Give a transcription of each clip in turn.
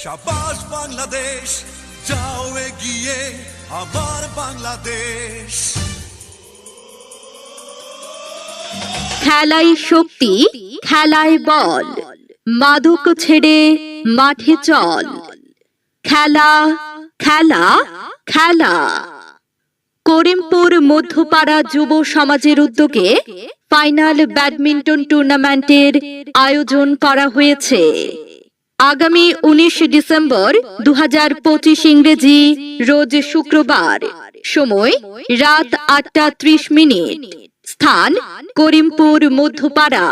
শাবাশ বাংলাদেশ, যাও এগিয়ে আমার বাংলাদেশ। খেলাই শক্তি, খেলায় বল, মাদক ছেড়ে মাঠে চল। খেলা খেলা খেলা। করিমপুর মধ্যপাড়া যুব সমাজের উদ্যোগে ফাইনাল ব্যাডমিন্টন টুর্নামেন্টের আয়োজন করা হয়েছে। আগামী 19 ডিসেম্বর 2025 ইংরেজি রোজ শুক্রবার, সময় রাত 8:30। স্থান করিমপুর মধ্যপাড়া।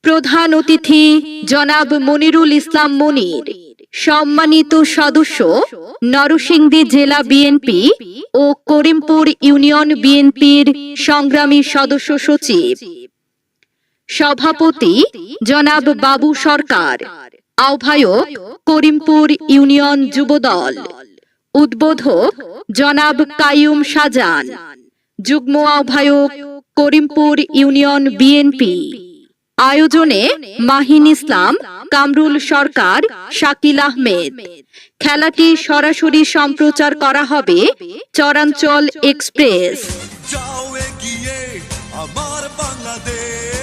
প্রধান অতিথি জনাব মনিরুল ইসলাম মনির। সম্মানিত সদস্য নরসিংদী জেলা বিএনপি ও করিমপুর ইউনিয়ন বিএনপির সংগ্রামী সদস্য সচিব। সভাপতি জনাব বাবু সরকার। আহ্বায়ক করিমপুর ইউনিয়ন যুবদল। উদ্বোধক জনাব কাইয়ুম শাহজান। যুগ্ম আহ্বায়ক করিমপুর ইউনিয়ন বিএনপি। আয়োজনে মাহিন ইসলাম, কামরুল সরকার, শাকিল আহমেদ। খেলাটি সরাসরি সম্প্রচার করা হবে চরাঞ্চল এক্সপ্রেস। যাও এগিয়ে আমার বাংলাদেশ।